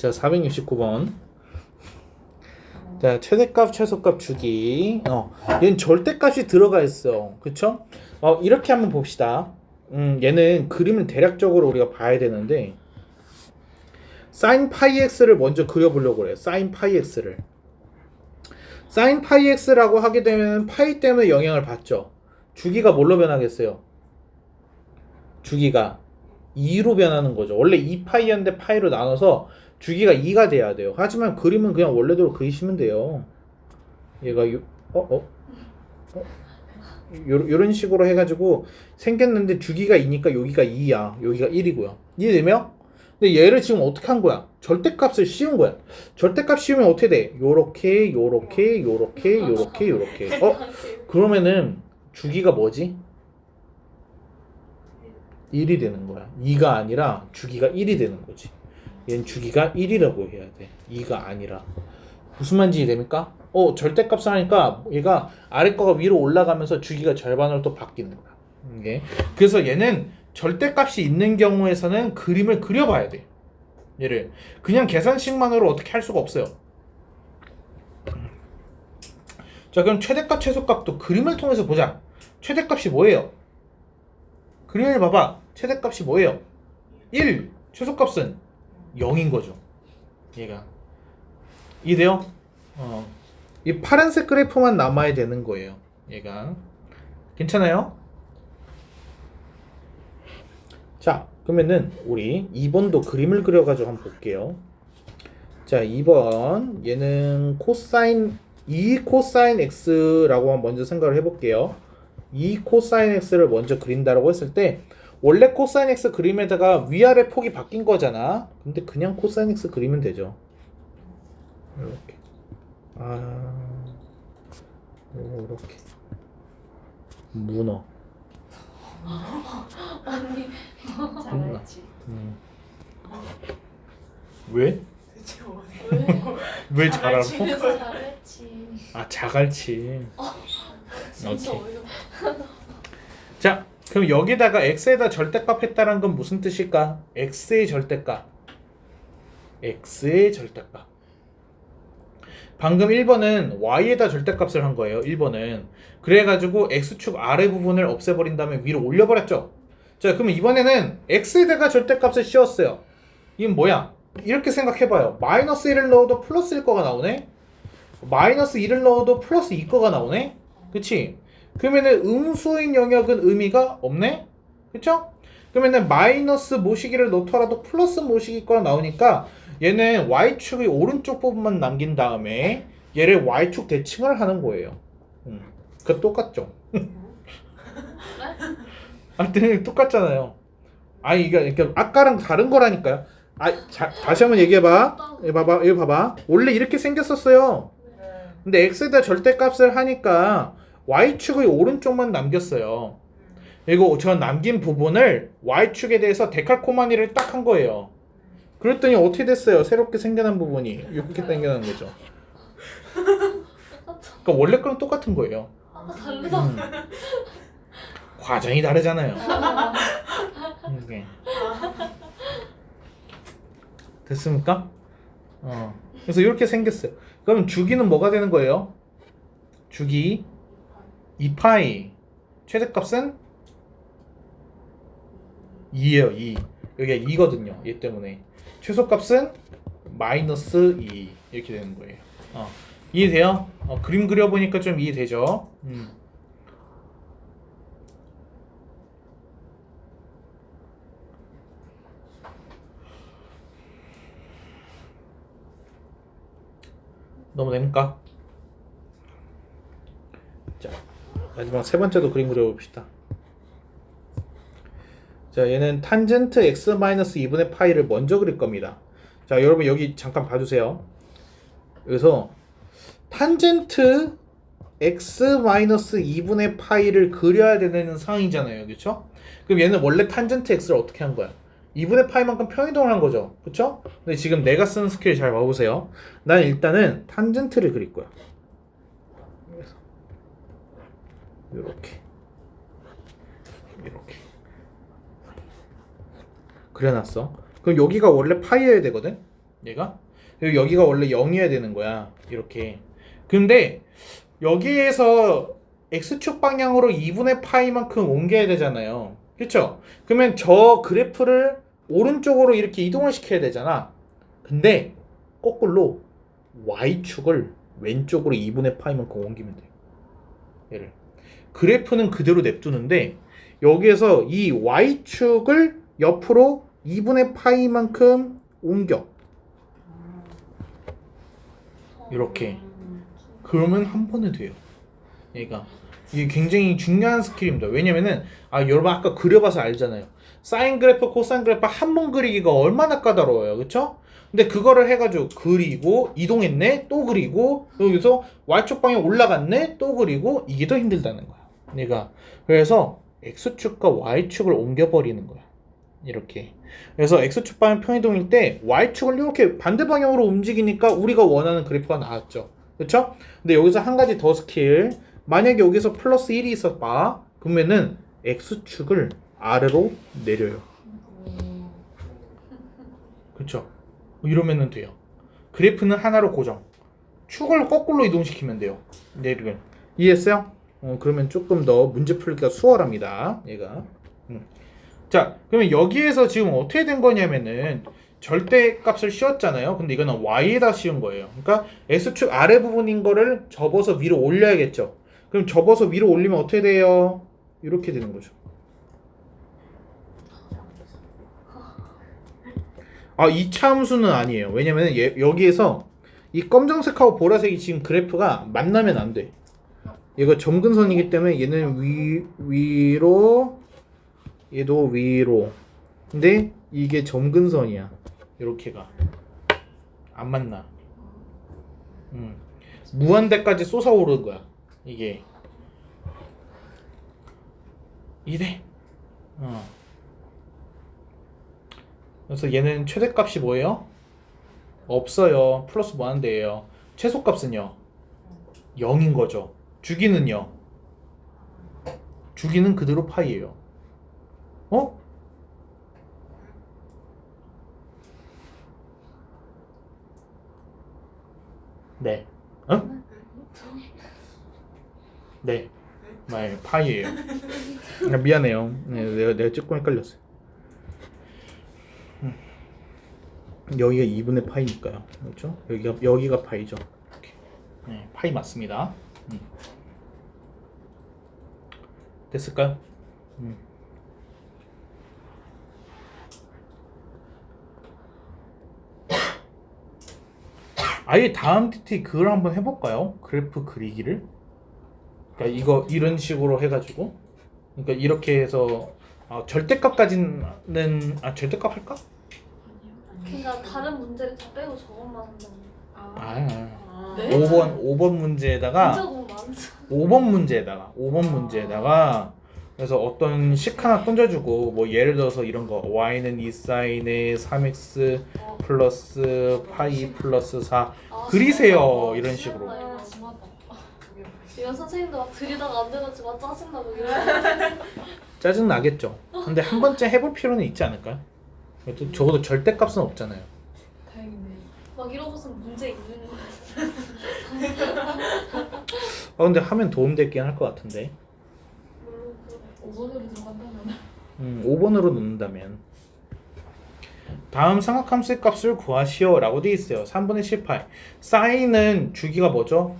자, 469번. 자, 최대값, 최소값 주기. 얘는 절대값이 들어가 있어. 그쵸? 이렇게 한번 봅시다. 얘는 그림을 대략적으로 우리가 봐야 되는데, sin 파이 x를 먼저 그려보려고 그래요. sin 파이 x를. sin 파이 x라고 하게 되면 파이 때문에 영향을 받죠. 주기가 뭘로 변하겠어요? 주기가 2로 변하는 거죠. 원래 2파이였는데 파이로 나눠서 주기가 2가 돼야 돼요. 하지만 그림은 그냥 원래대로 그리시면 돼요. 얘가 요런 식으로 해가지고 생겼는데 주기가 2니까 여기가 2야. 여기가 1이고요. 이해되면? 근데 얘를 지금 어떻게 한 거야? 절대값을 씌운 거야. 절대값 씌우면 어떻게 돼? 요렇게 요렇게 요렇게 요렇게 요렇게. 그러면은 주기가 뭐지? 1이 되는 거야. 2가 아니라 주기가 1이 되는 거지. 얘는 주기가 1이라고 해야 돼. 2가 아니라. 무슨 말인지 이해됩니까? 절대값을 하니까 얘가 아래 거가 위로 올라가면서 주기가 절반으로 또 바뀌는 거야. 이게. 그래서 얘는 절대값이 있는 경우에서는 그림을 그려봐야 돼. 얘를 그냥 계산식만으로 어떻게 할 수가 없어요. 자, 그럼 최대값, 최소값도 그림을 통해서 보자. 최대값이 뭐예요? 그림을 봐봐. 최대값이 뭐예요? 1. 최소값은 0인 거죠. 얘가. 이해돼요? 이 파란색 그래프만 남아야 되는 거예요. 얘가. 괜찮아요? 자, 그러면은 우리 2번도 그림을 그려가지고 한번 볼게요. 자, 2번 얘는 코사인 2 코사인 x라고 먼저 생각을 해볼게요. 2 코사인 x를 먼저 그린다라고 했을 때 원래 코사인 x 그림에다가 위아래 폭이 바뀐 거잖아. 근데 그냥 코사인 x 그리면 되죠. 이렇게. 이렇게. 문어. 언니 잘했지. 왜? 왜 잘하고? 집에서 잘했지. 자갈치. 진짜 오케이. 어이없어. 자, 그럼 여기다가 x에다 절대값 했다는 건 무슨 뜻일까? x의 절대값. x의 절대값. 방금 1번은 y에다 절대값을 한 거예요. 1번은. 그래가지고 x축 아래 부분을 없애버린 다음에 위로 올려버렸죠. 자, 그러면 이번에는 x에다가 절대값을 씌웠어요. 이건 뭐야? 이렇게 생각해봐요. 마이너스 1을 넣어도 플러스 1 거가 나오네? 마이너스 1을 넣어도 플러스 2 거가 나오네? 그치? 그러면은 음수인 영역은 의미가 없네? 그쵸? 그러면은 마이너스 모시기를 넣더라도 플러스 모시기 거가 나오니까 얘는 y축의 오른쪽 부분만 남긴 다음에 얘를 y축 대칭을 하는 거예요. 그 똑같죠? 아무튼 똑같잖아요. 이게 아까랑 다른 거라니까요. 다시 한번 얘기해봐. 이거 봐봐. 원래 이렇게 생겼었어요. 근데 x에다 절대값을 하니까 y축의 오른쪽만 남겼어요. 그리고 저 남긴 부분을 y축에 대해서 데칼코마니를 딱 한 거예요. 그랬더니 어떻게 됐어요? 새롭게 생겨난 부분이 이렇게 생겨난 거죠. 그러니까 원래 거랑 똑같은 거예요. 다르다. 과정이 다르잖아요. 이게. 됐습니까? 그래서 이렇게 생겼어요. 그럼 주기는 뭐가 되는 거예요? 주기 2파이. 최대값은 2예요. 2. 여기가 2거든요. 얘 때문에. 최소값은 마이너스 2. 이렇게 되는 거예요. 이해돼요? 그림 그려보니까 좀 이해되죠? 너무 됩니까? 자, 마지막 세 번째도 그림 그려봅시다. 자, 얘는 탄젠트 x-2분의 파이를 먼저 그릴 겁니다. 자, 여러분 여기 잠깐 봐주세요. 여기서 탄젠트 x-2분의 파이를 그려야 되는 상황이잖아요. 그렇죠? 그럼 얘는 원래 탄젠트 x를 어떻게 한 거야? 2분의 파이만큼 평이동을 한 거죠. 그쵸? 근데 지금 내가 쓰는 스킬 잘 봐보세요. 난 일단은 탄젠트를 그릴 거야. 이렇게 그려놨어. 그럼 여기가 원래 파이여야 되거든? 얘가. 그리고 여기가 원래 0이어야 되는 거야. 이렇게. 근데 여기에서 x축 방향으로 2분의 파이만큼 옮겨야 되잖아요. 그렇죠? 그러면 저 그래프를 오른쪽으로 이렇게 이동을 시켜야 되잖아. 근데 거꾸로 y축을 왼쪽으로 2분의 파이만큼 옮기면 돼요. 얘를. 그래프는 그대로 냅두는데 여기에서 이 y축을 옆으로 2분의 파이만큼 옮겨. 이렇게. 그러면 한 번에 돼요. 얘가. 이게 굉장히 중요한 스킬입니다. 왜냐면은 여러분 아까 그려봐서 알잖아요. 사인 그래프, 코사인 그래프 한 번 그리기가 얼마나 까다로워요. 그쵸? 근데 그거를 해가지고 그리고 이동했네, 또 그리고 여기서 y축 방향 올라갔네, 또 그리고 이게 더 힘들다는 거야. 얘가. 그래서 x축과 y축을 옮겨버리는 거야. 이렇게. 그래서 x축 방향 평이동일 때 y축을 이렇게 반대 방향으로 움직이니까 우리가 원하는 그래프가 나왔죠. 그쵸? 근데 여기서 한 가지 더 스킬. 만약에 여기서 플러스 1이 있어봐. 그러면은 x축을 아래로 내려요. 그쵸? 이러면은 돼요. 그래프는 하나로 고정. 축을 거꾸로 이동시키면 돼요. 내리면. 이해했어요? 그러면 조금 더 문제 풀기가 수월합니다. 얘가. 자, 그러면 여기에서 지금 어떻게 된 거냐면은 절대값을 씌웠잖아요. 근데 이거는 y에다 씌운 거예요. 그러니까 x축 아래 부분인 거를 접어서 위로 올려야겠죠. 그럼 접어서 위로 올리면 어떻게 돼요? 이렇게 되는 거죠. 이차 함수는 아니에요. 왜냐면 여기에서 이 검정색하고 보라색이 지금 그래프가 만나면 안 돼. 얘가 점근선이기 때문에 얘는 위로, 얘도 위로. 근데 이게 점근선이야. 이렇게가 안 만나. 무한대까지 솟아오르는 거야. 이게 이래. 그래서 얘는 최대값이 뭐예요? 없어요. 플러스 무한대예요. 최소값은요? 0인 거죠. 주기는요? 주기는 그대로 파이예요. 네. 네. 파이예요. 미안해요. 네, 내가 조금 헷갈렸어요. 여기가 2분의 파이니까요. 그렇죠? 여기가 파이죠. 이렇게. 네, 파이 맞습니다. 됐을까요? 아예 다음 DT 그걸 한번 해볼까요? 그래프 그리기를. 그러니까 이런 식으로 해가지고, 그러니까 이렇게 해서 절대값까지는 절대값 할까? 그러니까 다른 문제를 다 빼고 저것만 한다고. 네? 5번 문제에다가 문제가 너무 많죠. 5번 문제에다가 그래서 어떤 식 하나 던져주고 뭐 예를 들어서 이런 거 y는 2sin의 3x 플러스 파이 플러스 4 그리세요. 이런 식으로. 이건 선생님도 막 들이다가 안 돼가지고 막 짜증나고 이러고. 짜증 나겠죠. 근데 한 번쯤 해볼 필요는 있지 않을까요? 적어도 절대값은 없잖아요. 다행이네. 막 이러고서 문제 있는 거. 근데 하면 도움되긴 할 것 같은데. 5번으로 들어간다면 5번으로 넣는다면 다음 삼각함수의 값을 구하시오 라고 돼 있어요. 3분의 10파이. 사인은 주기가 뭐죠?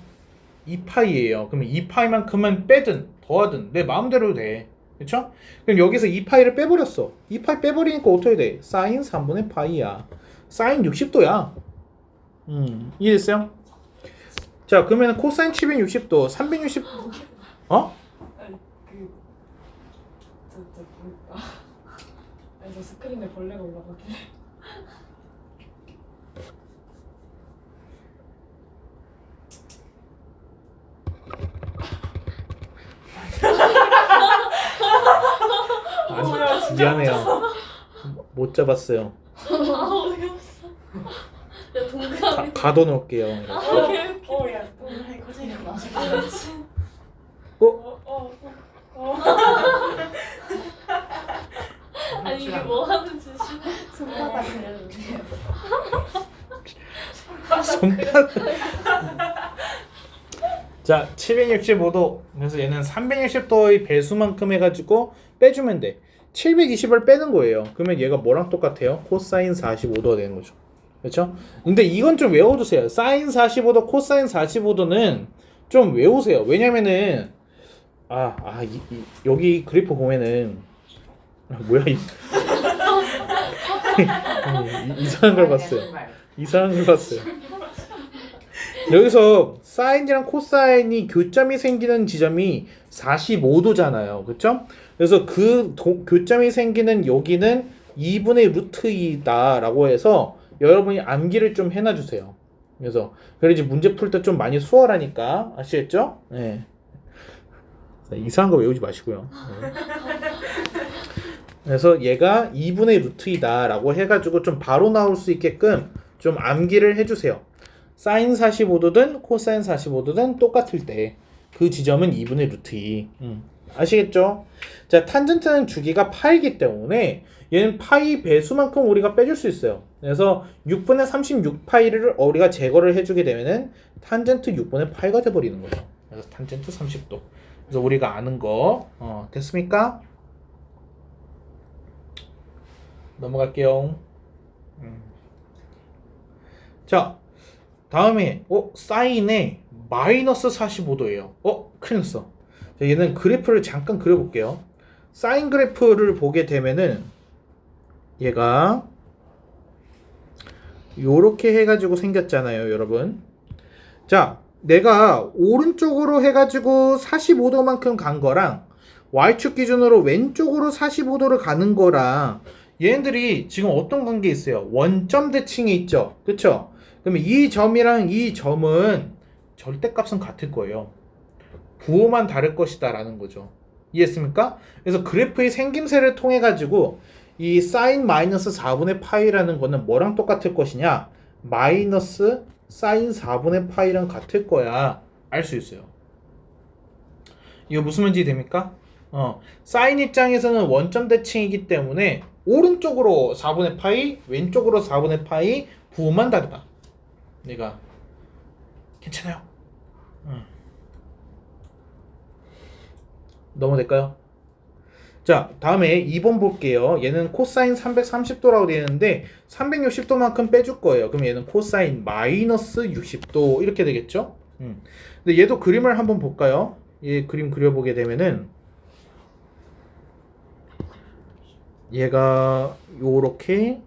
2파이예요. 그러면 2파이만큼은 빼든 더하든 내 마음대로 돼. 그쵸? 그럼 여기서 2파이를 빼버렸어. 2파이 빼버리니까 어떻게 돼? 사인 3분의 파이야. 사인 60도야. 이해됐어요? 자, 그러면 코사인 760도 360 아니 뭐였다. 저 스크린에 벌레가 올라가길래 미안해요. 못 잡았어요. 어이없어. 야 동감이. 가둬놓을게요. 야, 또 고생했다. 아니 이게 뭐 하는 짓이야? 손바닥 내려주세요. 손바닥. 자, 765도. 그래서 얘는 360도의 배수만큼 해가지고 빼주면 돼. 720을 빼는 거예요. 그러면 얘가 뭐랑 똑같아요? 코사인 45도가 되는 거죠. 그렇죠? 근데 이건 좀 외워두세요. 사인 45도, 코사인 45도는 좀 외우세요. 왜냐면은 여기 그래프 보면은 뭐야 이상한 걸 봤어요. 이상한 걸 봤어요. 여기서 사인이랑 코사인이 교점이 생기는 지점이 45도잖아요. 그렇죠? 그래서 그 교점이 생기는 여기는 2분의 루트 2다 라고 해서 여러분이 암기를 좀 해놔 주세요. 그래서 그래야지 문제 풀 때 좀 많이 수월하니까. 아시겠죠? 네. 이상한 거 외우지 마시고요. 네. 그래서 얘가 2분의 루트 2다 라고 해가지고 좀 바로 나올 수 있게끔 좀 암기를 해주세요. 사인 45도든 코사인 45도든 똑같을 때 그 지점은 2분의 루트 2. 아시겠죠? 자, 탄젠트는 주기가 파이기 때문에 얘는 파이 배수만큼 우리가 빼줄 수 있어요. 그래서 6분의 36파이를 우리가 제거를 해주게 되면은 탄젠트 6분의 파이가 돼버리는 거죠. 그래서 탄젠트 30도. 그래서 우리가 아는 거 됐습니까? 넘어갈게요. 자, 다음에 사인에 마이너스 45도예요. 큰일 났어. 자, 얘는 그래프를 잠깐 그려볼게요. 사인 그래프를 보게 되면은 얘가 요렇게 해가지고 생겼잖아요, 여러분. 자, 내가 오른쪽으로 해가지고 45도만큼 간 거랑 Y축 기준으로 왼쪽으로 45도를 가는 거랑 얘네들이 지금 어떤 관계에 있어요? 원점 대칭에 있죠. 그쵸? 그러면 이 점이랑 이 점은 절대값은 같을 거예요. 부호만 다를 것이다 라는 거죠. 이해했습니까? 그래서 그래프의 생김새를 통해 가지고 이 사인 마이너스 4분의 파이라는 거는 뭐랑 똑같을 것이냐? 마이너스 사인 4분의 파이랑 같을 거야. 알 수 있어요. 이거 무슨 말인지 됩니까? 사인 입장에서는 원점 대칭이기 때문에 오른쪽으로 4분의 파이, 왼쪽으로 4분의 파이, 부호만 다르다. 내가 괜찮아요. 넘어갈까요? 자, 다음에 2번 볼게요. 얘는 코사인 330도라고 되어 있는데 360도만큼 빼줄 거예요. 그럼 얘는 코사인 마이너스 60도 이렇게 되겠죠? 근데 얘도 그림을 한번 볼까요? 얘 그림 그려보게 되면은 얘가 요렇게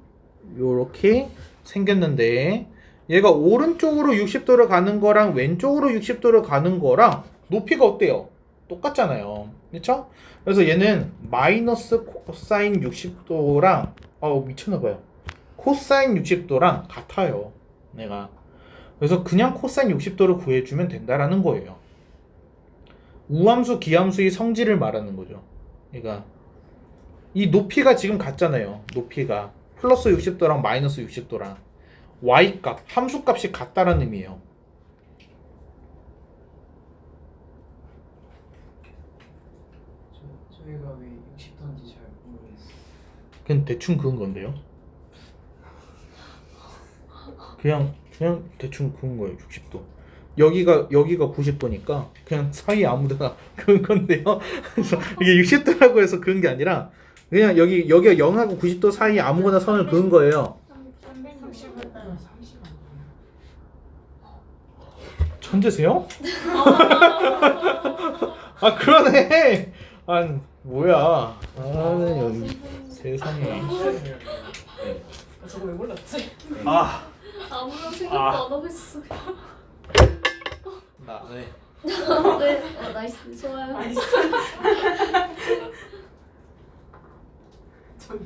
생겼는데 얘가 오른쪽으로 60도를 가는 거랑 왼쪽으로 60도를 가는 거랑 높이가 어때요? 똑같잖아요. 그렇죠? 그래서 얘는 마이너스 코사인 60도랑 미쳤나봐요. 코사인 60도랑 같아요. 내가. 그래서 그냥 코사인 60도를 구해주면 된다라는 거예요. 우함수, 기함수의 성질을 말하는 거죠. 그러니까 이 높이가 지금 같잖아요. 높이가 플러스 60도랑 마이너스 60도랑 y값, 함수값이 같다라는 의미예요. 저희가 왜 60도인지 잘 모르겠어요. 그냥 대충 그은 건데요. 그냥 대충 그은 거예요. 60도. 여기가 90도니까 그냥 사이 아무데나 그은 건데요. 그래서 이게 60도라고 해서 그은 게 아니라 그냥 여기가 0하고 90도 사이 아무거나 선을 그은 거예요. 330은 30은 천재세요? 그러네. 뭐야. 여기 세상에. 저거 왜 몰랐지? 아무런 생각도 안 하고 있었어. 네. 네, 나이스, 좋아요. 나이스. 저기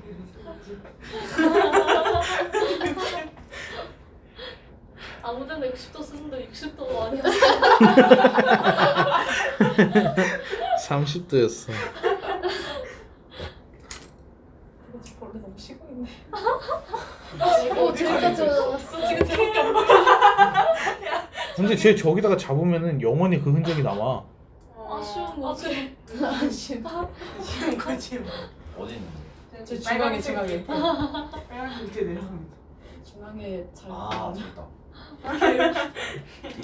아무데나 60도 쓰는데 60도가 아니었어. 30도였어. 벌레 너무 쉬고 있네. 저기까지 올라갔어. 지금 재밌게 안 봐. 근데 쟤 저기다가 잡으면은 영원히 그 흔적이 남아. 아쉬운 거지. 쉬운 거지. 어디 있는데? 저 중앙에 빨간 밑에 내려갑니다. 중앙에 잘. 아, 맞다.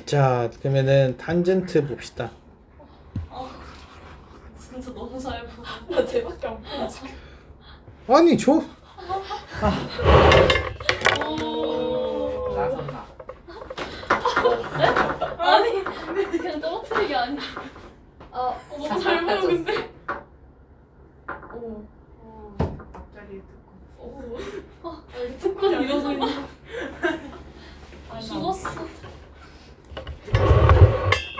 자, 그러면은 탄젠트 봅시다. 진짜 너무 잘 보여. 나 쟤밖에 안 보여 지금. 아니, 저 오. 나선나. 아니 그냥 떨어뜨리기 아니. 너무 잘 보여 근데. 오. 앞자리 듣고. 오. 특권 이러고 있네. 죽었어.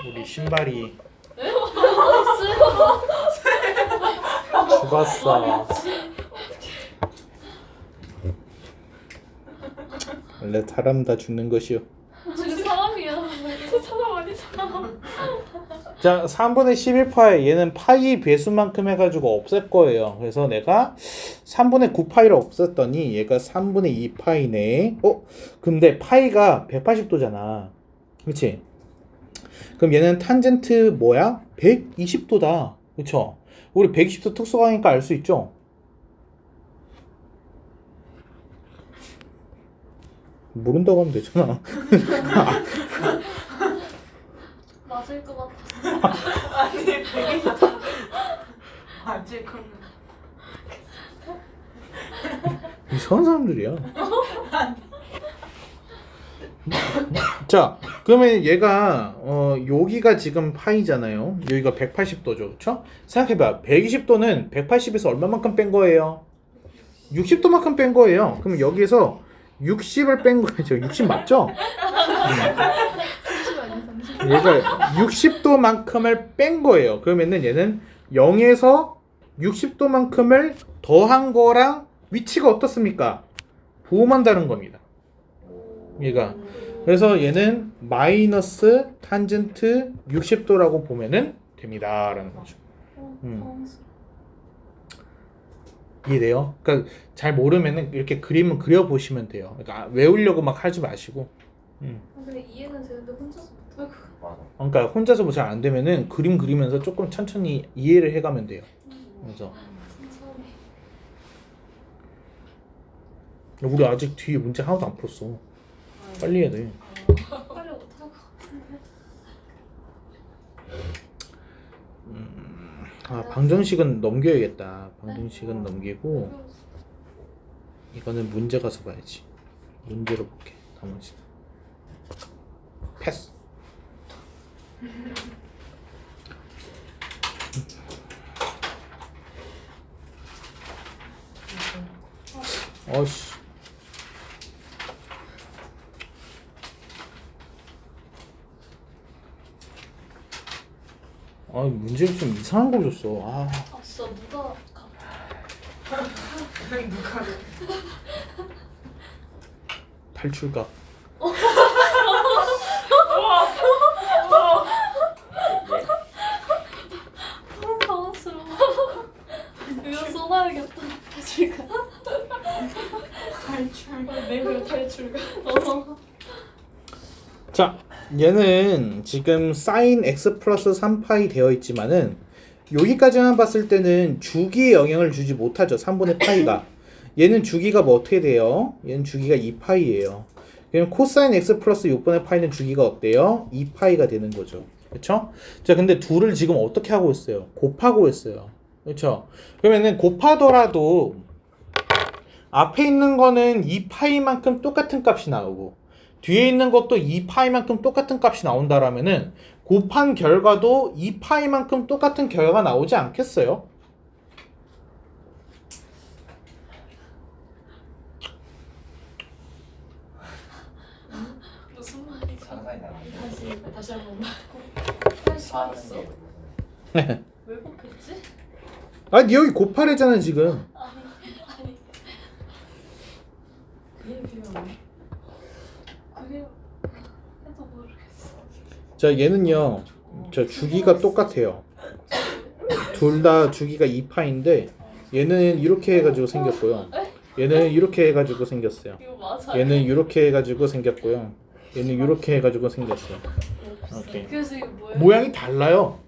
우리 신발이 있어요. 죽었어. 원래 사람 다 죽는 것이요. 지금 사람이야. 저 사람 아니잖아. 자, 3분의 11파이 얘는 파이 배수만큼 해가지고 없앨 거예요. 그래서 내가 3분의 9파이를 없앴더니 얘가 3분의 2파이네. 근데 파이가 180도잖아. 그렇지? 그럼 얘는 탄젠트 뭐야? 120도다. 그쵸? 우리 120도 특수강이니까 알 수 있죠? 모른다고 하면 되잖아. 맞을 것 같아. 아니 되게 맞을 거면. 이상한 사람들이야. 자, 그러면 얘가 여기가 지금 파이잖아요. 여기가 180도죠, 그렇죠? 생각해봐. 120도는 180에서 얼마만큼 뺀 거예요? 60도만큼 뺀 거예요. 그럼 여기에서 60을 뺀 거죠. 60 맞죠? 얘가 60도만큼을 뺀 거예요. 그러면은 얘는 0에서 60도만큼을 더한 거랑 위치가 어떻습니까? 부호만다는 겁니다. 얘가. 그래서 얘는 마이너스 탄젠트 60도라고 보면은 됩니다. 라는 거죠. 이해돼요? 그러니까 잘 모르면은 이렇게 그림은 그려보시면 돼요. 그러니까 외우려고 막 하지 마시고. 근데 이해는 되는데 혼자서 못하고. 맞아. 그러니까 혼자서 뭐 잘 안 되면은 그림 그리면서 조금 천천히 이해를 해가면 돼요. 그래서 천천히. 우리 아직 뒤에 문제 하나도 안 풀었어. 빨리 해야 돼. 빨리 못할 것 같은데. 방정식은 넘겨야겠다. 방정식은 넘기고 이거는 문제 가서 봐야지. 문제로 볼게. 나머지 패스. 어씨. 문제를 좀 이상한 걸 줬어. 진짜 누가 누가 탈출각. 당황스러워. 이거 써놔야겠다. 지금. 탈출. 내가 탈출가. 자, 얘는 지금 sin x 플러스 3파이 되어 있지만은 여기까지만 봤을 때는 주기에 영향을 주지 못하죠. 3분의 파이가. 얘는 주기가 뭐 어떻게 돼요? 얘는 주기가 2파이예요. 그럼 코사인 x 플러스 6분의 파이는 주기가 어때요? 2파이가 되는 거죠. 그렇죠? 자, 근데 둘을 지금 어떻게 하고 있어요? 곱하고 있어요. 그렇죠? 그러면은 곱하더라도 앞에 있는 거는 2파이만큼 똑같은 값이 나오고 뒤에 있는 것도 2파이만큼 똑같은 값이 나온다라면은 곱한 결과도 2파이만큼 똑같은 결과가 나오지 않겠어요? 무슨 말이지? 상상이 나. 다시 한번 말. 할 수가 있어. 왜 곱했지? 아니 여기 곱하래잖아 지금. 아니. 비밀이야. 그래요. 해도 모르겠어. 자, 얘는요. 저 주기가 똑같아요. 둘 다 주기가 2파인데 얘는 이렇게 해가지고 생겼고요. 얘는 이렇게 해가지고 생겼어요. 이거 맞아. 얘는 이렇게 해가지고 생겼고요. 얘는 이렇게 해가지고 생겼어요. 오케이. 그래서 이거 뭐예요? 모양이 달라요.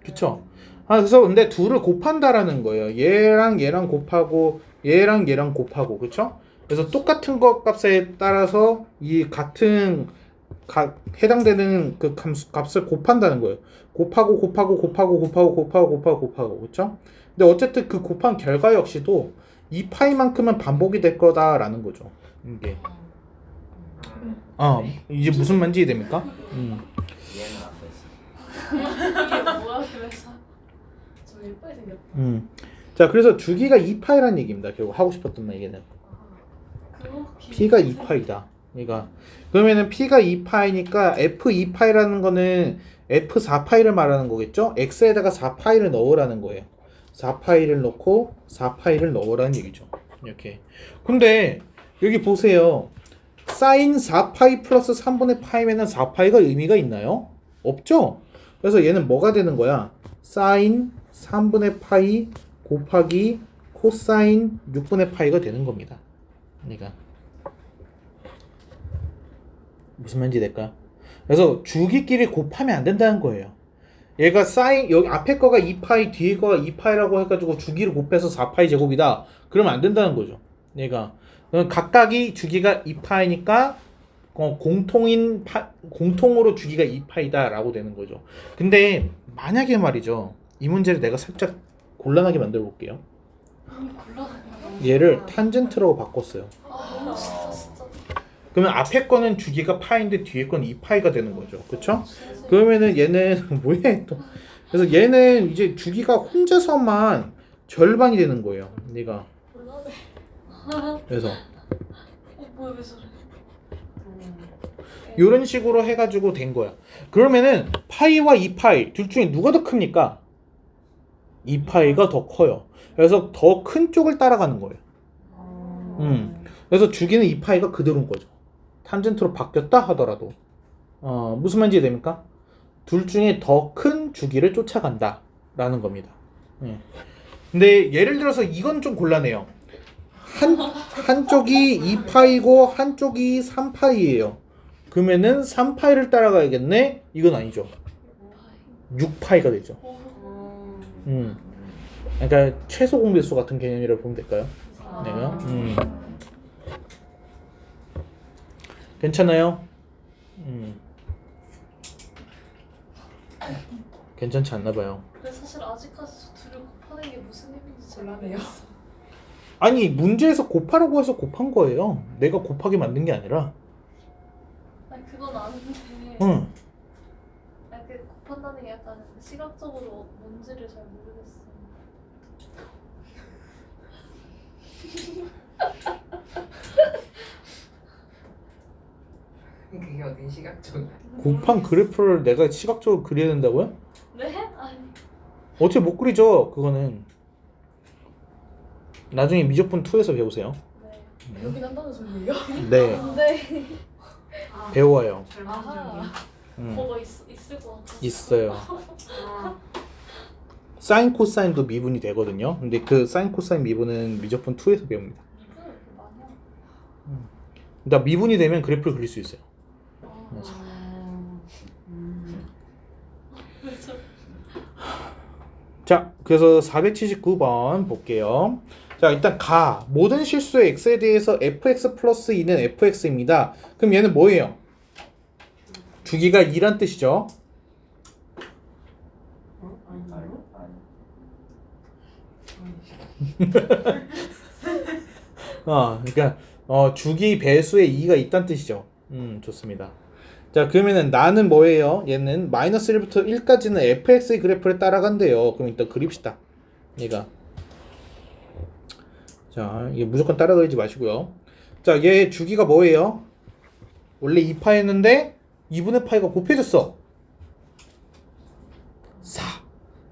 그쵸? 그래서 근데 둘을 곱한다라는 거예요. 얘랑 얘랑 곱하고 얘랑 얘랑 곱하고 그쵸? 그래서 똑같은 것 값에 따라서 이 같은 해당되는 그 값을 곱한다는 거예요. 곱하고 그렇죠? 근데 어쨌든 그 곱한 결과 역시도 이 파이만큼은 반복이 될 거다라는 거죠. 이게 이제 무슨 말인지 됩니까? 얘는 안 됐어. 이게 뭐야 그래서 좀 예쁘게 생겼다. 자, 그래서 주기가 2파이라는 얘기입니다. 결국 하고 싶었던 얘기는 그거 P가 2파이다. 그러니까 그러면은 P가 2파이니까 F2파이라는 거는 F4파이를 말하는 거겠죠? X에다가 4파이를 넣으라는 거예요. 4파이를 넣고 4파이를 넣으라는 얘기죠. 이렇게. 근데 여기 보세요. 사인 4파이 플러스 3분의 파이면은 4파이가 의미가 있나요? 없죠? 그래서 얘는 뭐가 되는 거야? 사인 3분의 파이 곱하기 코사인 6분의 파이가 되는 겁니다. 그러니까 무슨 말인지 될까요? 그래서 주기끼리 곱하면 안 된다는 거예요. 얘가 사인 여기 앞에 거가 2파이 뒤에 거가 2파이라고 해가지고 주기를 곱해서 4파이 제곱이다. 그러면 안 된다는 거죠. 얘가 각각이 주기가 2파이니까 공통으로 주기가 2파이다라고 되는 거죠. 근데 만약에 말이죠. 이 문제를 내가 살짝 곤란하게 만들어 볼게요. 얘를 탄젠트라고 바꿨어요. 너무 싫다 진짜. 그러면 앞에 거는 주기가 파인데 뒤에 건 2파이가 되는 거죠. 그쵸? 그러면은 얘는 뭐야 또. 그래서 얘는 이제 주기가 혼자서만 절반이 되는 거예요. 얘가. 곤란해. 그래서 뭐야 왜 저래? 이런 식으로 해가지고 된 거야. 그러면은 파이와 2파이 둘 중에 누가 더 큽니까? 2파이가 더 커요. 그래서 더 큰 쪽을 따라가는 거예요. 그래서 주기는 2파이가 그대로인 거죠. 탄젠트로 바뀌었다 하더라도 무슨 말인지 됩니까? 둘 중에 더 큰 주기를 쫓아간다 라는 겁니다. 근데 예를 들어서 이건 좀 곤란해요. 한쪽이 2파이고 한쪽이 3파이예요. 그러면은 3파이를 따라가야겠네? 이건 아니죠. 6파이가 되죠. 그러니까 최소 공배수 같은 개념이라고 보면 될까요? 내가 괜찮아요? 괜찮지 않나 봐요. 근데 사실 아직까지 저 둘을 곱하는 게 무슨 의미인지 잘 곤란해요. 모르겠어. 아니 문제에서 곱하라고 해서 곱한 거예요. 내가 곱하게 만든 게 아니라. 아니 그건 아는데. 응. 아니 그 곱한다는 게 약간 시각적으로 뭔지를 잘 모르겠어. 그게 어디 시각적이야? 곱한 그래프를 내가 시각적으로 그려야 된다고요? 네? 아니. 어떻게 못 그리죠? 그거는 나중에 미적분 2에서 배우세요. 네. 여긴 한다는 소리예요? 네, 근데 배워요. 절망적이야. 뭐가 있을 것 같아. 있어요. 사인 코사인도 미분이 되거든요. 근데 그 사인 코사인 미분은 미적분 2에서 배웁니다. 이분을 이렇게 많이 하고. 그러니까 미분이 되면 그래프를 그릴 수 있어요. 그래서. 왜 저? 자, 그래서 479번 볼게요. 자, 일단 모든 실수의 x에 대해서 fx 플러스 2는 fx입니다. 그럼 얘는 뭐예요? 주기가 2란 뜻이죠. 그러니까 주기 배수에 2가 있다는 뜻이죠. 좋습니다. 자, 그러면은 나는 뭐예요? 얘는 마이너스 1부터 1까지는 fx의 그래프를 따라간대요. 그럼 일단 그립시다. 얘가. 자, 이게 무조건 따라가지 마시고요. 자, 얘 주기가 뭐예요? 원래 2파였는데 2분의 파이가 곱해졌어.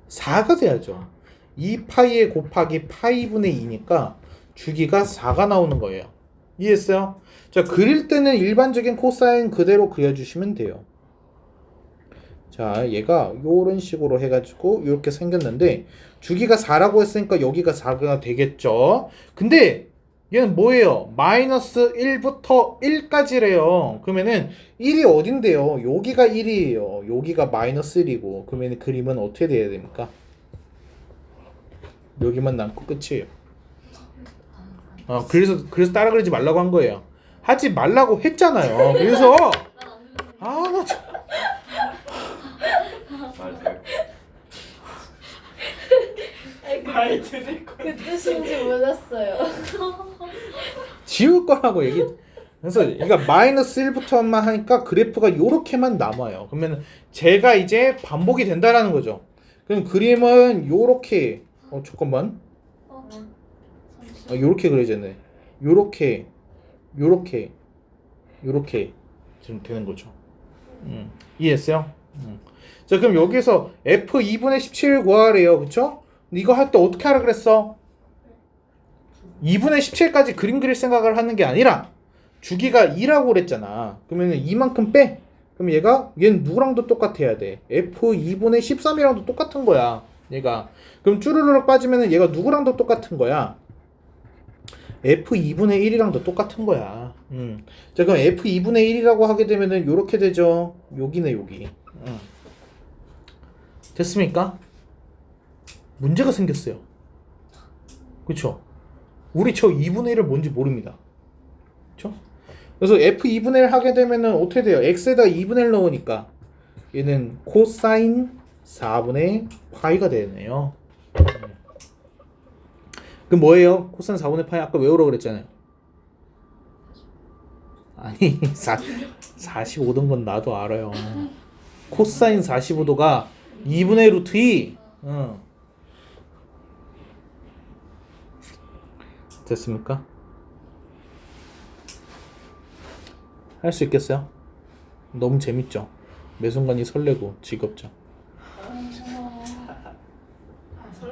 4가 돼야죠. 2파이에 곱하기 파이분의 2니까 주기가 4가 나오는 거예요. 이해했어요? 자, 그릴 때는 일반적인 코사인 그대로 그려주시면 돼요. 자, 얘가 요런 식으로 해가지고 이렇게 생겼는데 주기가 4라고 했으니까 여기가 4가 되겠죠. 근데 얘는 뭐예요? 마이너스 1부터 1까지래요. 그러면은 1이 어딘데요? 여기가 1이에요. 여기가 마이너스 1이고 그러면 그림은 어떻게 돼야 됩니까? 여기만 남고 끝이에요. 그래서 따라 그러지 말라고 한 거예요. 하지 말라고 했잖아요. 그래서 난안 말 들을 거. 그 뜻인지 몰랐어요. 지울 거라고 얘기. 그래서 그러니까 마이너스 1부터만 하니까 그래프가 요렇게만 남아요. 그러면 제가 이제 반복이 된다라는 거죠. 그럼 그림은 요렇게 잠깐만. 요렇게 그려졌네. 요렇게 지금 되는 거죠. 이해했어요? 자, 그럼 여기서 f 2분의 17 구하래요. 그쵸? 이거 할 때 어떻게 하라 그랬어? 2분의 17까지 그림 그릴 생각을 하는 게 아니라 주기가 2라고 그랬잖아. 그러면 이만큼 빼. 그럼 얘는 누구랑도 똑같아야 돼. f 2분의 13이랑도 똑같은 거야. 얘가. 그럼 쭈르르륵 빠지면 얘가 누구랑도 똑같은 거야. f 2분의 1이랑도 똑같은 거야. 자, 그럼 f 2분의 1이라고 하게 되면은 요렇게 되죠. 여기네, 여기. 됐습니까? 문제가 생겼어요. 그쵸? 우리 저 2분의 1을 뭔지 모릅니다. 그쵸? 그래서 f 2분의 1 하게 되면은 어떻게 돼요? x에다 2분의 1 넣으니까 얘는 코사인 4분의 파이가 되네요. 그 뭐예요? 코사인 4분의 파이 아까 외우라고 그랬잖아요. 아니 45도인 건 나도 알아요. 코사인 45도가 2분의 루트 2. 됐습니까? 할 수 있겠어요? 너무 재밌죠? 매 순간이 설레고 즐겁죠?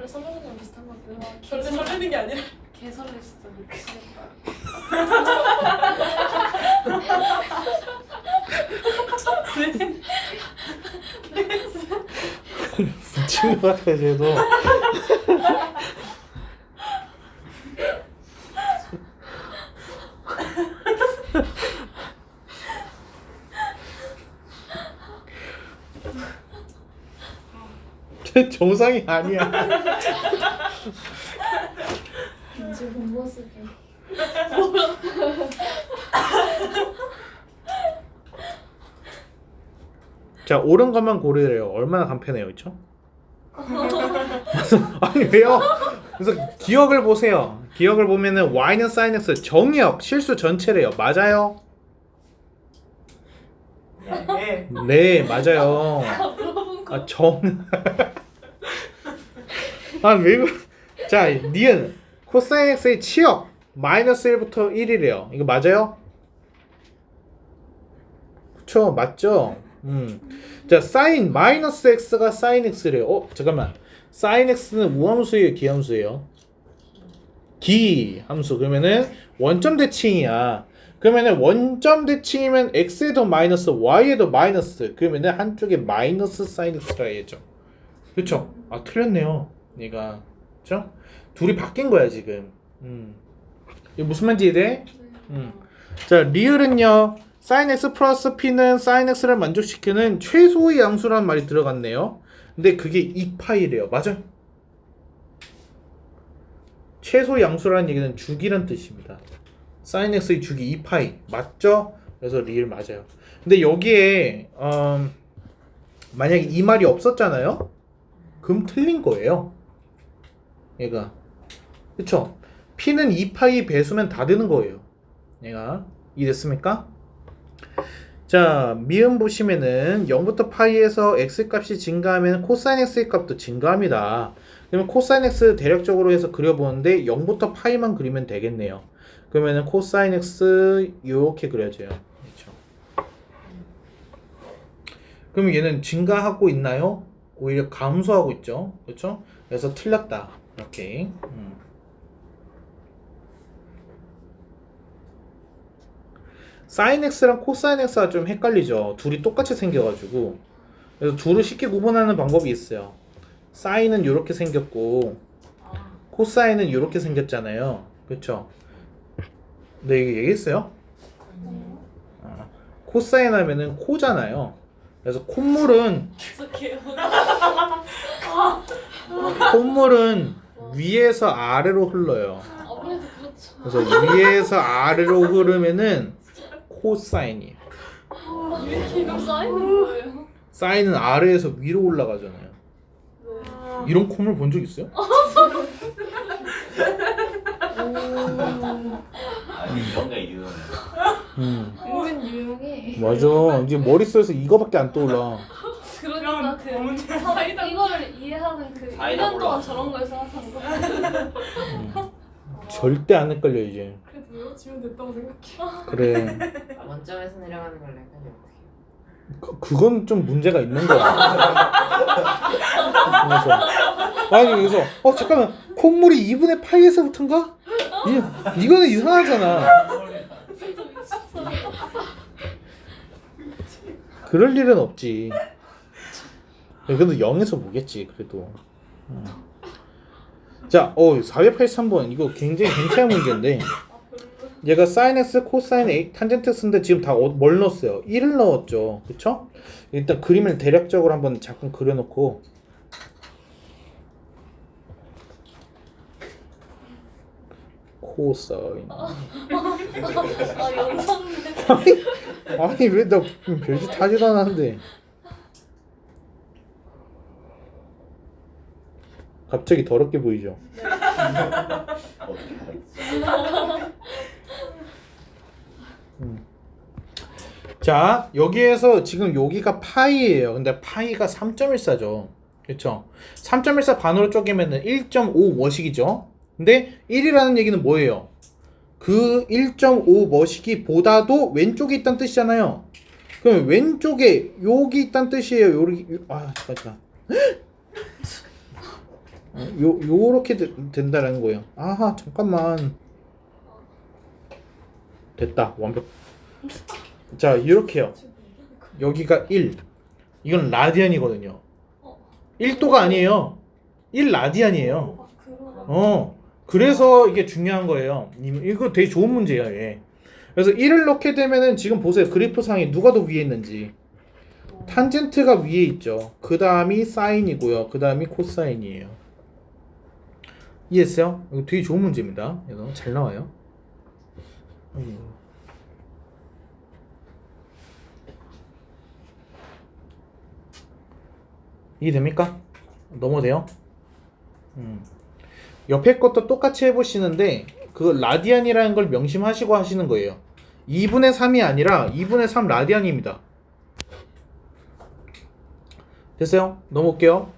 설레는 건 비슷한 것 같아요. 설레는 게 아니라. 개 설레시죠, 미치겠다. 미친 것 같아 쟤도. 쟤 정상이 아니야. 이제 본 모습이. 자, 옳은 것만 고르래요. 얼마나 간편해요, 그렇죠? 아니 왜요? 그래서 기억을 보세요. 기억을 보면은 y는 sin x 정역 실수 전체래요. 맞아요? 네. 네, 맞아요. 아, 왜 자, 니은 코사인 x의 치역 마이너스 1부터 1이래요. 이거 맞아요? 그쵸, 맞죠? 자, 사인 마이너스 x가 사인 x래요. 잠깐만. 사인 x는 우함수예요, 기함수예요? 기함수. 그러면은 원점 대칭이야. 그러면은 원점 대칭이면 x에도 마이너스, y에도 마이너스. 그러면은 한쪽에 마이너스 사인 x라 해야죠. 그쵸? 아, 틀렸네요. 얘가. 그쵸? 둘이 바뀐 거야, 지금. 이거 무슨 말인지 이해돼? 자, 리을은요. sin x 플러스 p는 sin x를 만족시키는 최소의 양수라는 말이 들어갔네요. 근데 그게 2파이래요. 맞아요? 최소 양수라는 얘기는 주기란 뜻입니다. sin x의 주기 2파이. 맞죠? 그래서 리을 맞아요. 근데 여기에 만약에 이 말이 없었잖아요? 그럼 틀린 거예요. 얘가. 그쵸? p는 2파이 배수면 다 되는 거예요. 얘가. 이해됐습니까? 자, 미음 보시면은 0부터 파이에서 x 값이 증가하면 코사인 x의 값도 증가합니다. 그러면 코사인 x 대략적으로 해서 그려보는데 0부터 파이만 그리면 되겠네요. 그러면은 코사인 x 이렇게 그려져요. 그렇죠. 그럼 얘는 증가하고 있나요? 오히려 감소하고 있죠. 그렇죠? 그래서 틀렸다. 이렇게. 사인 x랑 코사인 x가 좀 헷갈리죠. 둘이 똑같이 생겨가지고. 그래서 둘을 쉽게 구분하는 방법이 있어요. 사인은 이렇게 생겼고 코사인은 이렇게 생겼잖아요. 그렇죠? 네, 이거 얘기했어요? 코사인 하면은 코잖아요. 그래서 콧물은 위에서 아래로 흘러요. 아무래도 그렇죠. 그래서 위에서 아래로 흐르면은 코사인이에요. 지금 쌓이는 거예요. 사인은 아래에서 위로 올라가잖아요. 이런 콧물 본 적 있어요? 아니 이런 게 유형이야. 은근 유용해. 맞아. 이제 머릿속에서 이거밖에 안 떠올라. 그러니까 그 문제 이거를 이해하는 그 사이다 1년 동안 몰라. 저런 걸 생각하는 거. 절대 안 헷갈려 이제. 그래도 외워지면 됐다고 생각해. 그래. 원점에서 내려가는 걸 헷갈려 어떻게? 그건 좀 문제가 있는 거야. 그래서 아니 그래서 잠깐만 콧물이 2분의 파이에서부터인가? 이거는 이상하잖아. 그럴 일은 없지. 그래도 0에서 보겠지 그래도. 자, 483번 이거 굉장히 괜찮은 문제인데 얘가 sin x, 코사인 a, 탄젠트 쓰는데 지금 다 뭘 넣었어요? 1을 넣었죠. 그쵸? 일단 그림을 대략적으로 한번 잠깐 그려놓고 코사인 영상인데. 아니 왜 나 별짓 하지도 않았는데 갑자기 더럽게 보이죠? 어떻게 알았지? 자 여기에서 지금 여기가 파이예요. 근데 파이가 3.14죠. 그렇죠? 3.14 반으로 쪼개면은 1.5 머식이죠. 근데 1이라는 얘기는 뭐예요? 그 1.5 머식이 보다도 왼쪽에 있다는 뜻이잖아요. 그럼 왼쪽에 여기 있다는 뜻이에요. 여기 잠깐. 요렇게 된다라는 거예요. 아하 잠깐만. 됐다 완벽. 자 이렇게요. 여기가 1. 이건 라디안이거든요. 1도가 아니에요. 1라디안이에요. 그래서 이게 중요한 거예요. 이거 되게 좋은 문제예요. 얘. 그래서 1을 넣게 되면은 지금 보세요. 그래프상에 누가 더 위에 있는지. 탄젠트가 위에 있죠. 그 다음이 사인이고요. 그 다음이 코사인이에요. 이해했어요? 이거 되게 좋은 문제입니다. 이거 잘 나와요. 이해됩니까? 넘어돼요? 옆에 것도 똑같이 해보시는데 그 라디안이라는 걸 명심하시고 하시는 거예요. 2분의 3이 아니라 2분의 3 라디안입니다. 됐어요? 넘어올게요.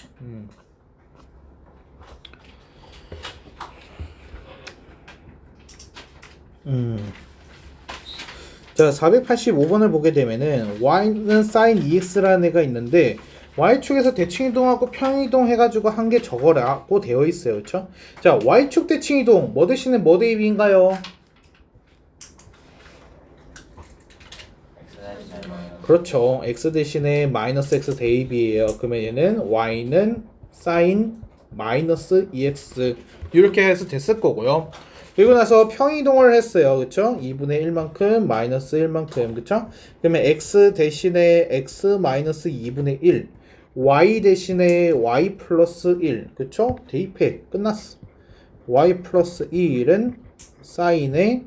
자 485번을 보게 되면은 y는 sin 2x라는 애가 있는데 y축에서 대칭이동하고 평이동 해가지고 한 개 적어라고 되어 있어요. 그쵸? 자 y축 대칭이동 뭐 대신에 뭐 대입인가요? 그렇죠. x 대신에 마이너스 x 대입이에요. 그러면 얘는 y는 sin 마이너스 2x 이렇게 해서 됐을 거고요. 그리고 나서 평이동을 했어요. 그쵸? 2분의 1만큼 마이너스 1만큼 그쵸? 그러면 x 대신에 x 마이너스 2분의 1 y 대신에 y 플러스 1 그쵸? 대입해 끝났어. y 플러스 1은 사인에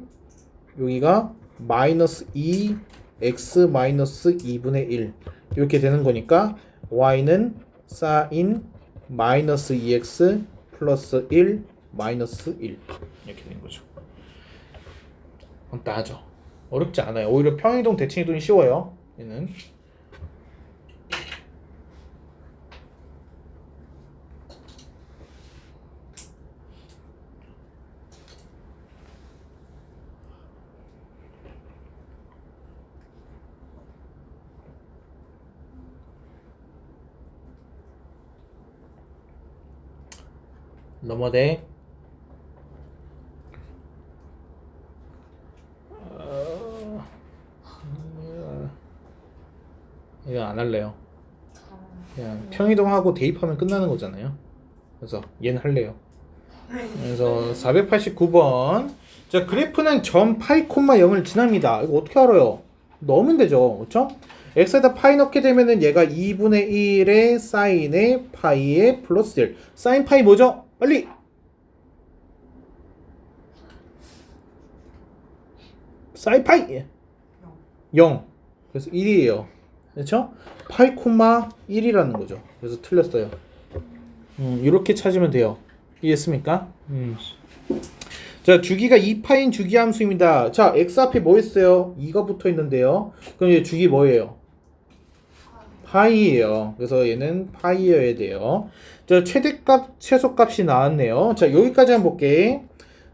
여기가 마이너스 2 x 마이너스 2분의 1 이렇게 되는 거니까 y는 사인 마이너스 2x 플러스 1 마이너스 1 이렇게 되는 거죠. 간단하죠. 어렵지 않아요. 오히려 평이동 대칭이동이 쉬워요. 얘는 넘어대. 이거 안 할래요. 그냥 평이동하고 대입하면 끝나는 거잖아요. 그래서 얘는 할래요. 그래서 489번. 자 그래프는 점 파이 콤마 0을 지납니다. 이거 어떻게 알아요? 넣으면 되죠. 그렇죠? x에다 파이 넣게 되면은 얘가 2분의 1의 사인의 파이의 플러스 1. 사인 파이 뭐죠? 빨리. 사인 파이 0. 그래서 1이에요. 그렇죠? 파이 콤마 1이라는 거죠. 그래서 틀렸어요. 이렇게 찾으면 돼요. 이해했습니까? 자, 주기가 2파인 주기 함수입니다. 자, x 앞에 뭐 있어요? 2가 붙어 있는데요. 그럼 얘 주기 뭐예요? 파이예요. 그래서 얘는 파이여야 돼요. 자, 최대값, 최소값이 나왔네요. 자, 여기까지 한번 볼게.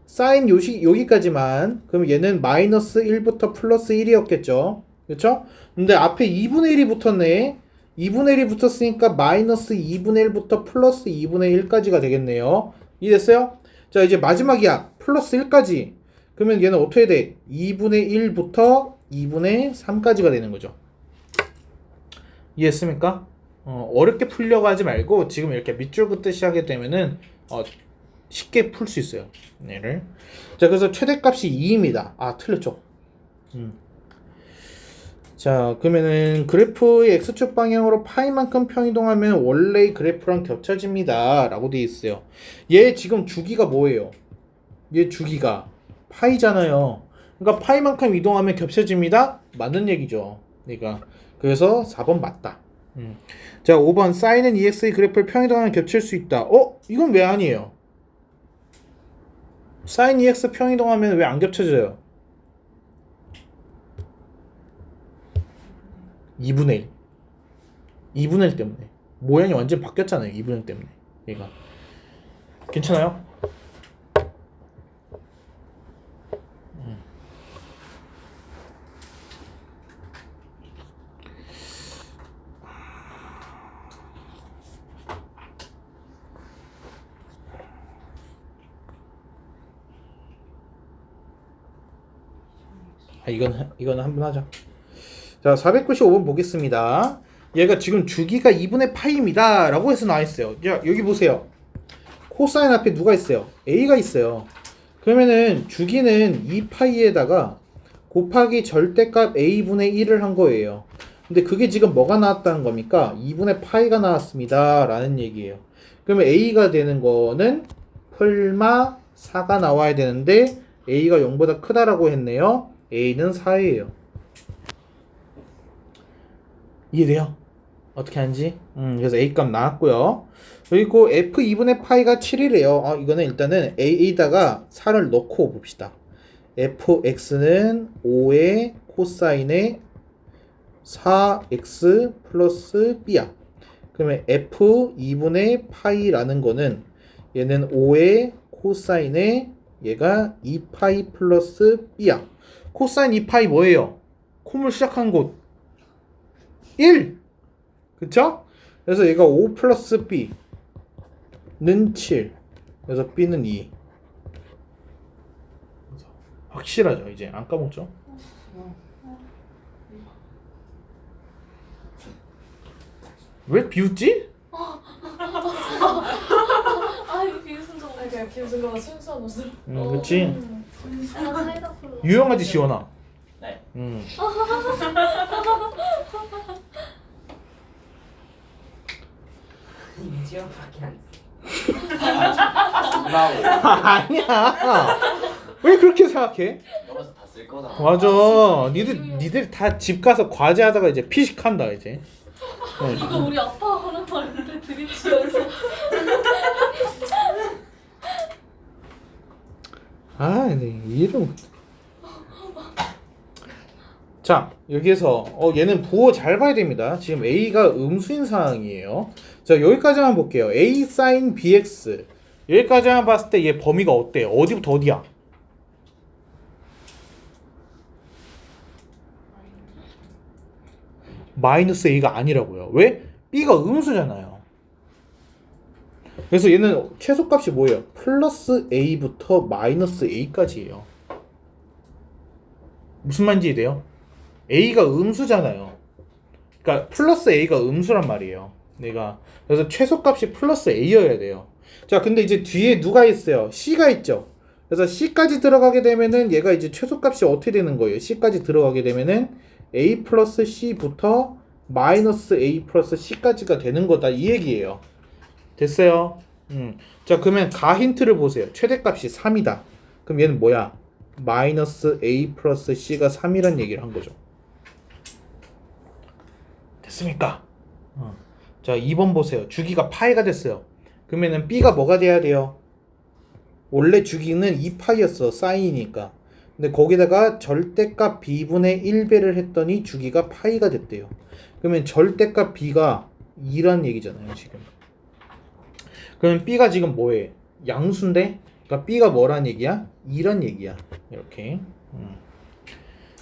사인 여기까지만. 그럼 얘는 마이너스 1부터 플러스 1이었겠죠. 그쵸? 근데 앞에 2분의 1이 붙었네. 2분의 1이 붙었으니까 마이너스 2분의 1부터 플러스 2분의 1까지가 되겠네요. 이해됐어요? 자, 이제 마지막이야. 플러스 1까지. 그러면 얘는 어떻게 돼? 2분의 1부터 2분의 3까지가 되는 거죠. 이해했습니까? 어렵게 풀려고 하지 말고 지금 이렇게 밑줄 긋듯이 하게 되면은 쉽게 풀 수 있어요. 얘를. 자, 그래서 최대값이 2입니다. 아, 틀렸죠. 자, 그러면은 그래프의 x축 방향으로 파이만큼 평이동하면 원래의 그래프랑 겹쳐집니다. 라고 되어 있어요. 얘 지금 주기가 뭐예요? 얘 주기가 파이잖아요. 그러니까 파이만큼 이동하면 겹쳐집니다. 맞는 얘기죠. 그러니까 그래서 4번 맞다. 자, 5번 사인은 EX의 그래프를 평이동하면 겹칠 수 있다. 이건 왜 아니에요? 사인 EX 평이동하면 왜 안 겹쳐져요? 2분의 1. 2분의 1 때문에. 모양이 완전 바뀌었잖아요. 2분의 1 때문에. 얘가. 괜찮아요? 이건 한번 하자. 자, 495번 보겠습니다. 얘가 지금 주기가 2분의 파이입니다. 라고 해서 나와있어요. 자, 여기 보세요. 코사인 앞에 누가 있어요? A가 있어요. 그러면은 주기는 2파이에다가 곱하기 절대값 A분의 1을 한 거예요. 근데 그게 지금 뭐가 나왔다는 겁니까? 2분의 파이가 나왔습니다. 라는 얘기예요. 그러면 A가 되는 거는 펄마 4가 나와야 되는데 A가 0보다 크다라고 했네요. A는 4예요. 이해돼요? 어떻게 하는지? 그래서 A값 나왔고요. 그리고 F2분의 파이가 7이래요. 이거는 일단은 A에다가 4를 넣고 봅시다. fx는 5의 코사인의 4x 플러스 b야. 그러면 f2분의 파이라는 거는 얘는 5의 코사인의 얘가 2파이 플러스 b야. 코사인 2파이 뭐예요? 콤을 시작한 곳 1! 그쵸? 그래서 얘가 5 플러스 b는 7. 그래서 b는 2. 확실하죠? 이제 안 까먹죠? 왜 비웃지? 아이 비웃은 거. 그냥 비웃은 거가 순수한 웃음. 그치? 사이다 콜라. 유용하지 지원아. 네. 이지원밖에 안 돼. 브라보. 아니야. 왜 그렇게 생각해? 넘어서 다 쓸 거다. 맞아. 니들 다 집 가서 과제하다가 이제 피식한다 이제. 이거 우리 아빠가 하는 말인데 드립치면서. 네, 이름. 자, 여기에서 얘는 부호 잘 봐야 됩니다. 지금 A가 음수인 상황이에요. 자, 여기까지만 볼게요. A sin BX. 여기까지만 봤을 때 얘 범위가 어때요? 어디부터 어디야? 마이너스 A가 아니라고요. 왜? B가 음수잖아요. 그래서 얘는 최소값이 뭐예요? 플러스 A부터 마이너스 A까지예요. 무슨 말인지 이해돼요? A가 음수잖아요. 그러니까 플러스 A가 음수란 말이에요. 그래서 최소값이 플러스 A여야 돼요. 자, 근데 이제 뒤에 누가 있어요? C가 있죠. 그래서 C까지 들어가게 되면은 얘가 이제 최소값이 어떻게 되는 거예요? C까지 들어가게 되면은 A 플러스 C부터 마이너스 A 플러스 C까지가 되는 거다 이 얘기예요. 됐어요? 자, 그러면 가 힌트를 보세요. 최대값이 3이다. 그럼 얘는 뭐야? 마이너스 A 플러스 C가 3이란 얘기를 한 거죠. 됐습니까? 자, 2번 보세요. 주기가 파이가 됐어요. 그러면은 B가 뭐가 돼야 돼요? 원래 주기는 2파이였어. 사인이니까. 근데 거기다가 절대값 b분의 1배를 했더니 주기가 파이가 됐대요. 그러면 절대값 b가 2란 얘기잖아요, 지금. 그러면 b가 지금 뭐해? 양수인데? 그러니까 b가 뭐란 얘기야? 2란 얘기야. 이렇게.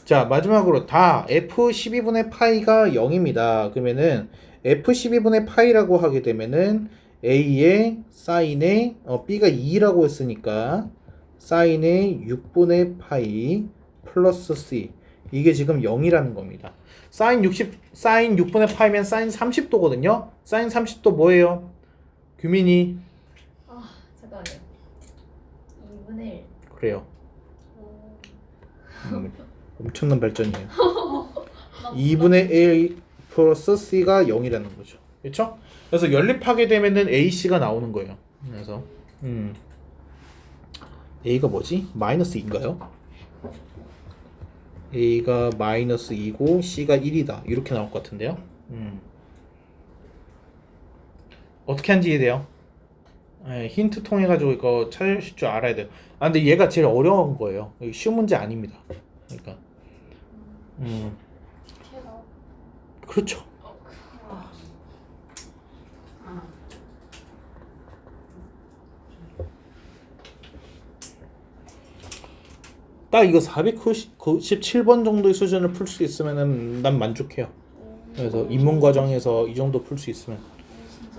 자, 마지막으로 다 f12분의 파이가 0입니다. 그러면은 f12분의 파이라고 하게 되면은 a의 사인의 b가 2라고 했으니까 사인의 6분의 파이 플러스 c, 이게 지금 0이라는 겁니다. 사인 6분의 파이면 사인 30도거든요. 사인 30도 뭐예요? 규민이 아 잠깐만요. 2분의 1. 그래요. 엄청난 발전이에요. 2분의 1 플러스 c가 0이라는 거죠. 그렇죠? 그래서 연립하게 되면은 ac가 나오는 거예요. 그래서 a가 뭐지? 마이너스 2인가요? a가 마이너스 2고 c가 1이다. 이렇게 나올 것 같은데요. 어떻게 하는지 이해돼요? 네, 힌트 통해 가지고 이거 찾으실 줄 알아야 돼요. 아 근데 얘가 제일 어려운 거예요. 쉬운 문제 아닙니다. 그러니까 걔가 그렇죠. 딱 이거 497번 정도의 수준을 풀 수 있으면은 난 만족해요. 그래서 입문 과정에서 이 정도 풀 수 있으면.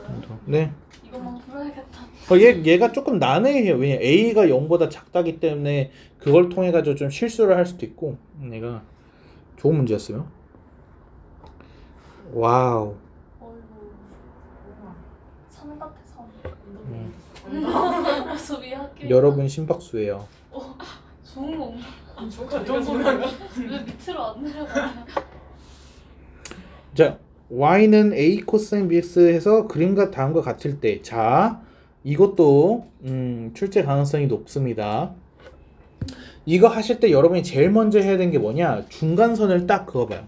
진짜요? 네. 이것만 풀어야겠다. 얘가 조금 난해해요. 왜냐 a가 0보다 작다기 때문에 그걸 통해 가지고 좀 실수를 할 수도 있고. 얘가 좋은 문제였어요. 와우. 어이구. 산 같아 산. 음. 소비 학교. 여러분 심박수예요. 좋은 건가? 어떤 소리야? 왜 밑으로 안 내려가냐? 자, y는 a 코사인 bx 해서 그림과 다음과 같을 때, 자, 이것도 출제 가능성이 높습니다. 이거 하실 때 여러분이 제일 먼저 해야 되는 게 뭐냐? 중간선을 딱 그어봐요.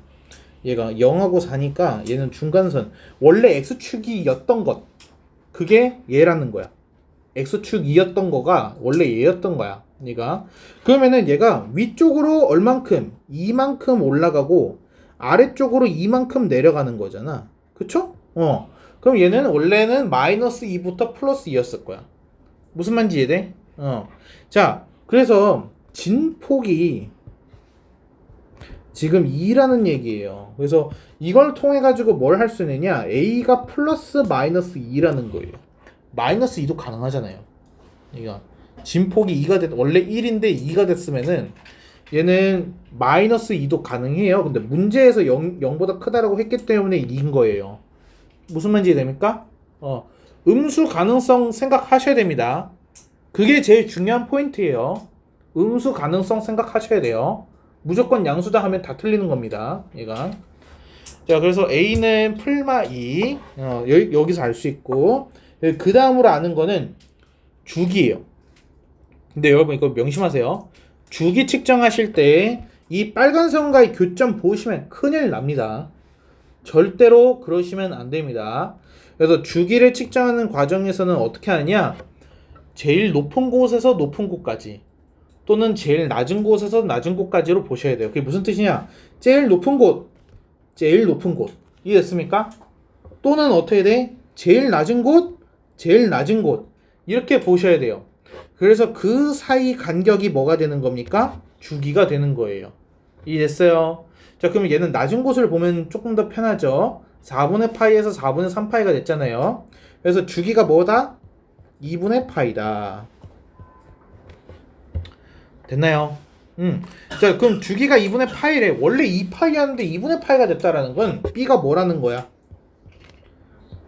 얘가 0하고 4니까 얘는 중간선. 원래 x축이었던 것, 그게 얘라는 거야. x축이었던 거가 원래 얘였던 거야. 얘가. 그러면은 얘가 위쪽으로 얼만큼? 이만큼 올라가고 아래쪽으로 이만큼 내려가는 거잖아. 그쵸? 그럼 얘는 원래는 마이너스 2부터 플러스 2였을 거야. 무슨 말인지 이해돼? 자, 그래서 진폭이 지금 2라는 얘기예요. 그래서 이걸 통해 가지고 뭘 할 수 있느냐? a가 플러스 마이너스 2라는 거예요. 마이너스 2도 가능하잖아요. 그러니까 진폭이 2가 됐, 원래 1인데 2가 됐으면은 얘는 마이너스 2도 가능해요. 근데 문제에서 0보다 크다라고 했기 때문에 2인 거예요. 무슨 말인지 됩니까? 음수 가능성 생각하셔야 됩니다. 그게 제일 중요한 포인트예요. 음수 가능성 생각하셔야 돼요. 무조건 양수다 하면 다 틀리는 겁니다. 얘가. 자, 그래서 a는 풀마 2. 여기서 알 수 있고, 그 다음으로 아는 거는 주기예요. 근데 여러분 이거 명심하세요. 주기 측정하실 때 이 빨간 선과의 교점 보시면 큰일 납니다. 절대로 그러시면 안 됩니다. 그래서 주기를 측정하는 과정에서는 어떻게 하느냐? 제일 높은 곳에서 높은 곳까지, 또는 제일 낮은 곳에서 낮은 곳까지로 보셔야 돼요. 그게 무슨 뜻이냐? 제일 높은 곳, 제일 높은 곳. 이해됐습니까? 또는 어떻게 돼? 제일 낮은 곳, 제일 낮은 곳. 이렇게 보셔야 돼요. 그래서 그 사이 간격이 뭐가 되는 겁니까? 주기가 되는 거예요. 이해됐어요? 자, 그러면 얘는 낮은 곳을 보면 조금 더 편하죠. 4분의 파이에서 4분의 3파이가 됐잖아요. 그래서 주기가 뭐다? 2분의 파이다. 됐나요? 자, 그럼 주기가 2분의 파이래. 원래 2파이였는데 2분의 파이가 됐다라는 건 b가 뭐라는 거야?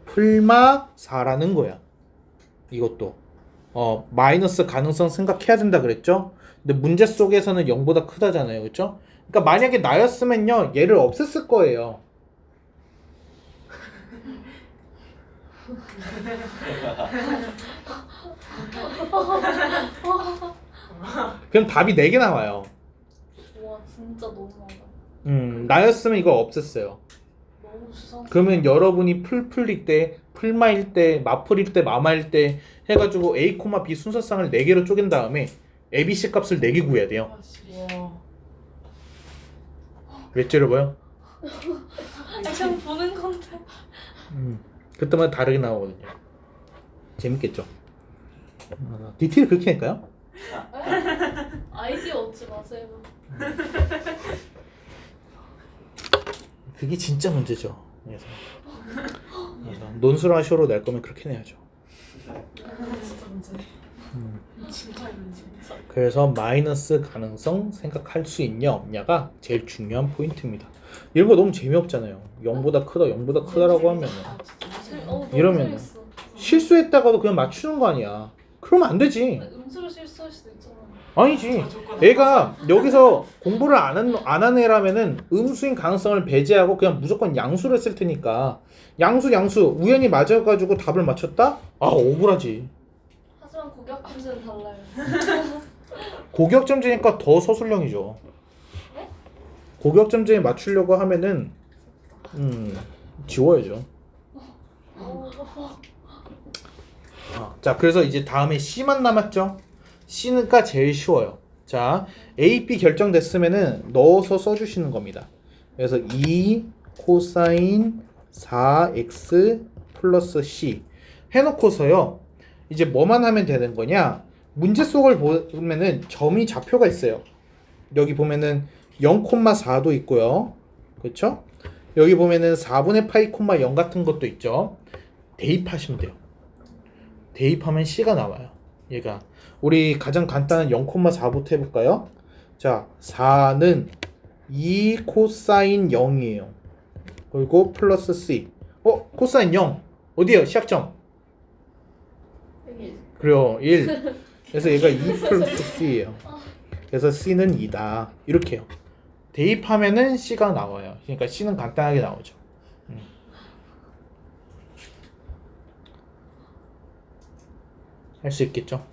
풀마 4라는 거야. 이것도 마이너스 가능성 생각해야 된다 그랬죠? 근데 문제 속에서는 0보다 크다잖아요. 그렇죠? 그러니까 만약에 나였으면요, 얘를 없앴을 거예요. 그럼 답이 4개 나와요. 와 진짜 너무 많아. 나였으면 이거 없앴어요. 너무 수상. 그러면 여러분이 풀릴 때 풀마일 때, 마플일 때, 마마일 때 해가지고 A, B 순서상을 4개로 쪼갠 다음에 ABC 값을 4개 구해야 돼요. 와. 왜 째려봐요? 그냥 보는 건데. 그때마다 다르게 나오거든요. 재밌겠죠? 디테일 그렇게 할까요? 아이디어 얻지 마세요. 그게 진짜 문제죠. 그래서 논술화 쇼로 낼 거면 그렇게 내야죠. 진짜 문제. 진짜 문제. 그래서 마이너스 가능성 생각할 수 있냐 없냐가 제일 중요한 포인트입니다. 이런 거 너무 재미없잖아요. 0보다 크다, 0보다 크다라고 하면 이러면 실수했다가도 그냥 맞추는 거 아니야. 그러면 안 되지. 음수로 실수할 수도 있잖아. 아니지. 애가 여기서 공부를 안 한 애라면은 음수인 가능성을 배제하고 그냥 무조건 양수를 쓸 테니까 양수 우연히 맞아가지고 답을 맞췄다? 아 억울하지. 하지만 고격함수는 달라요. 고격점제니까 더 서술형이죠. 고격점제에 맞추려고 하면은 지워야죠. 자 그래서 이제 다음에 C만 남았죠. C가 제일 쉬워요. 자 A, B 결정됐으면은 넣어서 써주시는 겁니다. 그래서 2 코사인 4x 플러스 C 해놓고서요. 이제 뭐만 하면 되는 거냐? 문제 속을 보면은 점이 좌표가 있어요. 여기 보면은 0,4도 있고요. 그렇죠? 여기 보면은 4분의 파이, 0 같은 것도 있죠. 대입하시면 돼요. 대입하면 C가 나와요. 얘가 우리 가장 간단한 0,4부터 해볼까요? 자, 4는 2 코사인 0이에요. 그리고 플러스 C. 코사인 0. 어디에요? 시작점. 그래요. 1. 그래서 얘가 2 플러스 C예요. 그래서 C는 2다. 이렇게요. 대입하면은 C가 나와요. 그러니까 C는 간단하게 나오죠. 할 수 있겠죠?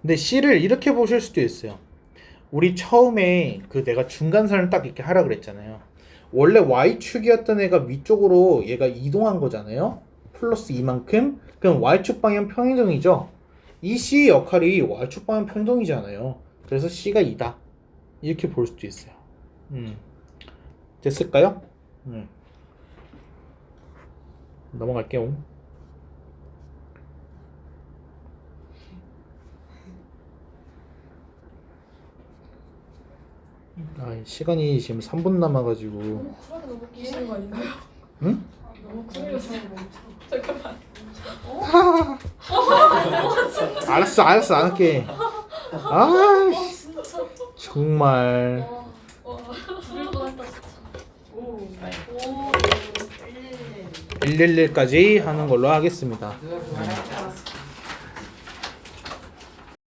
근데 C를 이렇게 보실 수도 있어요. 우리 처음에 그 내가 중간선을 딱 이렇게 하라 그랬잖아요. 원래 Y축이었던 애가 위쪽으로 얘가 이동한 거잖아요. 플러스 이만큼. 그럼 Y축 방향 평행등이죠. 이 C의 역할이 Y축 방향 평행등이잖아요. 그래서 C가 2다. 이렇게 볼 수도 있어요. 됐을까요? 넘어갈게요. 시간이 지금 3분 남아가지고. 쿨하게 너무 끼시는 거 아닌가요? 응? 너무 쿨이었어. 잠깐만. 알았어 안 할게. 진짜. 정말. 죽을 뻔했다 진짜. 오. 111까지 하는 걸로 하겠습니다. 누가 그만하고